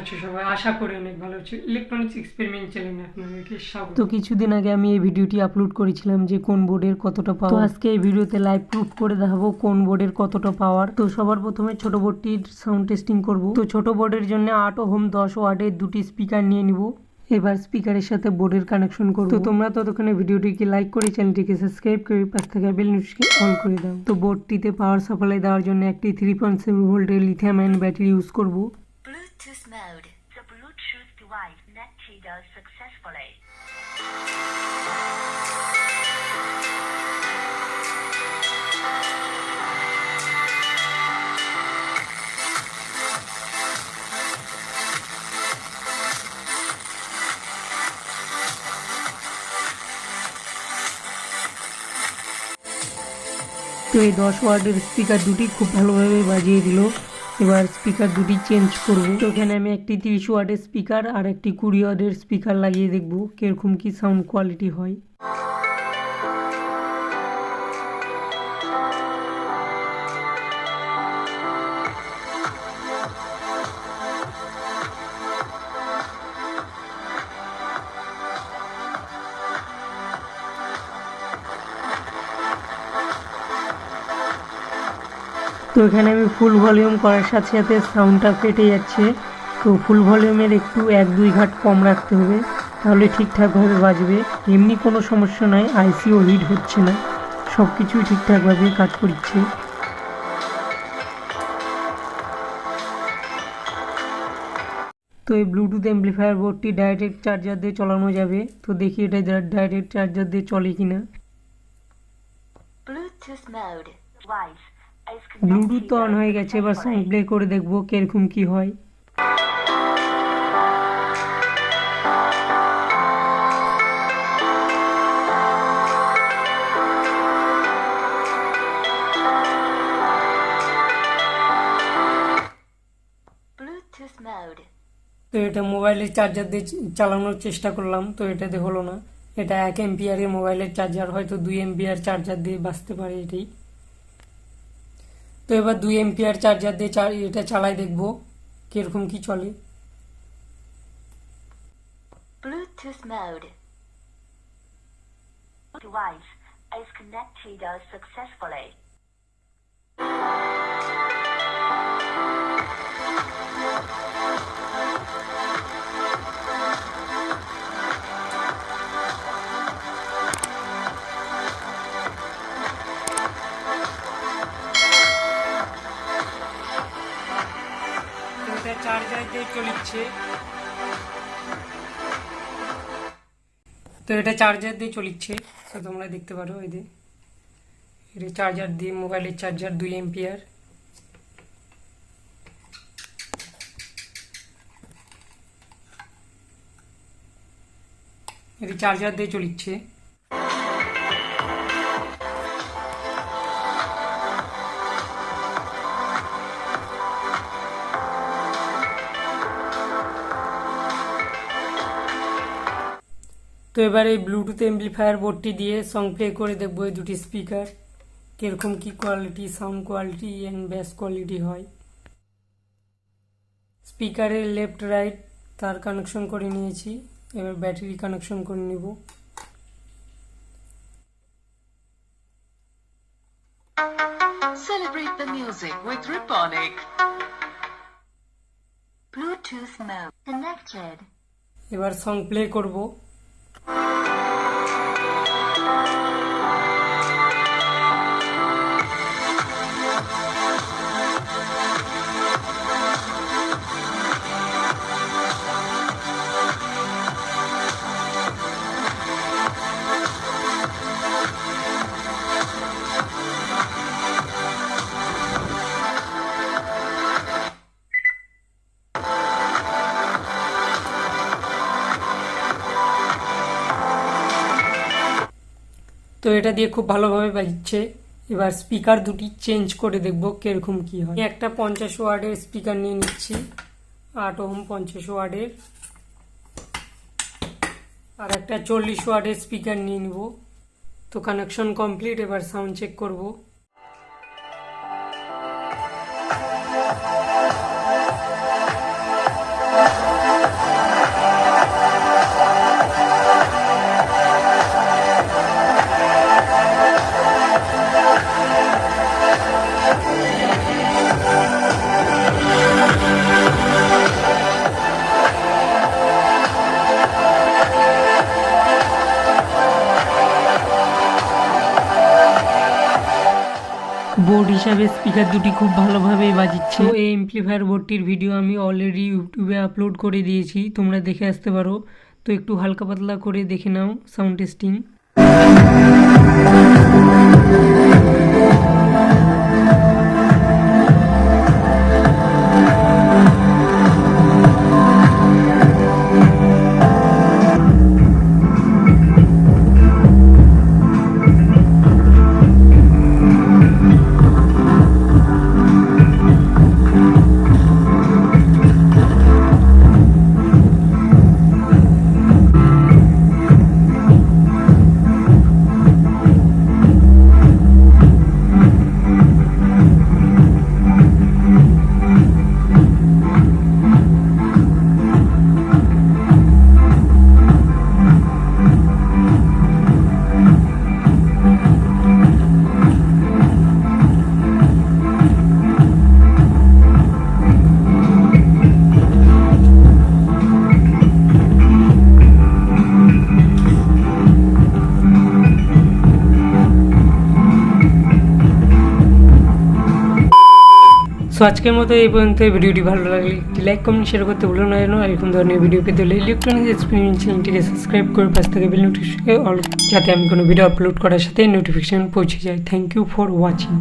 আছো সবাই? আশা করি অনেক ভালো আছো। ইলেকট্রনিক্স এক্সপেরিমেন্ট চ্যানেলে আপনাদেরকে স্বাগত। তো কিছুদিন আগে আমি এই ভিডিওটি আপলোড করেছিলাম যে কোন বোর্ডের কতটা পাওয়ার। তো আজকে এই ভিডিওতে লাইভ প্রুফ করে দেখাবো কোন বোর্ডের কতটা পাওয়ার। তো সবার প্রথমে ছোট বোর্ডটির সাউন্ড টেস্টিং করব। তো ছোট বোর্ডের জন্য 8 ওহম 10 ওয়াটের দুটি স্পিকার নিয়ে নিব। এবার স্পিকারের সাথে বোর্ডের কানেকশন করব। তো তোমরা ততক্ষণে ভিডিওটিকে লাইক করে চ্যানেলটিকে সাবস্ক্রাইব করে পাশ থেকে বেল নোটিফিকেশন অন করে দাও। তো বোর্ডটিতে পাওয়ার সাপ্লাই দেওয়ার জন্য একটি 3.7 ভোল্টের লিথিয়াম আয়ন ব্যাটারি ইউজ করব। Bluetooth mode. The Bluetooth device connected successfully. তো এই 10 ওয়াটের স্পিকার দুটি খুব ভালোভাবে বাজিয়ে দিল। এবার স্পিকার দুটি চেঞ্জ করব। তো এখানে আমি একটি 30 ওয়াটের স্পিকার আর একটি 20 ওয়াটের স্পিকার লাগিয়ে দেখব কিরকম কি সাউন্ড কোয়ালিটি হয়। তো এখানে আমি ফুল ভলিউম করার সাথে সাথে সাউন্ডটা ফেটে যাচ্ছে। তো ফুল ভলিউমের একটু 1-2 ঘাট কম রাখতে হবে, তাহলে ঠিকঠাকভাবে বাজবে। এমনি কোনো সমস্যা নয়, আইসিও হিট হচ্ছে না, সব কিছুই ঠিকঠাকভাবে কাজ করছে। তো এই ব্লুটুথ অ্যাম্পলিফায়ার বোর্ডটি ডাইরেক্ট চার্জার দিয়ে চালানো যাবে। তো দেখি এটা ডাইরেক্ট চার্জার দিয়ে চলে কিনা। Bluetooth mode. Device is Bluetooth তো অন connected হয়ে গেছে, এবার সাউন্ড successfully. প্লে করে দেখবো কিরকম কি হয়। Bluetooth mode. তো এটা মোবাইলের চার্জার দিয়ে চালানোর চেষ্টা করলাম, তো এটাতে হলো না। এটা 1 এম্পিয়ারের মোবাইলের চার্জার, হয়তো 2 এম্পিয়ার চার্জার দিয়ে বাঁচতে পারে এটাই। তো এবার 2 এম্পিয়ার চার্জার দিয়ে এটা চালাই দেখবো কিরকম কি চলে। Bluetooth mode. Device is connected successfully. তো এটা চার্জার দিয়ে চলছে। তো এটা চার্জার দিয়ে চলছে, তো তোমরা দেখতে পারো এই যে এটা চার্জার দিয়ে, মোবাইলের চার্জার 2 এম্পিয়ার। এটা চার্জার দিয়ে চলছে। তো এবার এই ব্লুটুথ অ্যাম্পলিফায়ার বোর্ডটি দিয়ে সং প্লে করে দেখবো এই দুটি স্পিকার কিরকম কি quality, sound quality and bass quality হয়। স্পিকারের লেফট রাইট তার কানেকশন করে নিয়েছি, এবার ব্যাটারি কানেকশন করে নিব। Celebrate the music with Riponic. Bluetooth mode connected. এবার সং প্লে করব। তো এটা দিয়ে খুব ভালোভাবে বাজছে। এবার স্পিকার দুটি চেঞ্জ করে দেখবো কিরকম কি হয়। একটা 50 ওয়াটের স্পিকার নিয়ে নিচ্ছি, 8 ওহম 50 ওয়াটের, আর একটা 40 ওয়াটের স্পিকার নিয়ে নিব। তো কানেকশন কমপ্লিট, এবার সাউন্ড চেক করব। বোর্ড হিসাবে স্পিকার দুটি খুব ভালোভাবেই বাজিচ্ছে। তো এই এমপ্লিফায়ার বোর্ডটির ভিডিও আমি অলরেডি ইউটিউবে আপলোড করে দিয়েছি, তোমরা দেখে আসতে পারো। তো একটু হালকা পাতলা করে দেখে নাও সাউন্ড টেস্টিং। সো আজকের মতো এই পর্যন্ত। ভিডিওটি ভালো লাগলে একটি লাইক কমেন্ট শেয়ার করতে ভুলো না যেন। এরকম ধরনের ভিডিও পেতে হলে ইলেকট্রনিক্স এক্সপেরিমেন্ট চ্যানেলটিকে সাবস্ক্রাইব করে পাশ থেকে বেল নোটিফিকেশন অল, যাতে আমি কোনো ভিডিও আপলোড করার সাথে নোটিফিকেশন পৌঁছে যায়। Thank you for watching.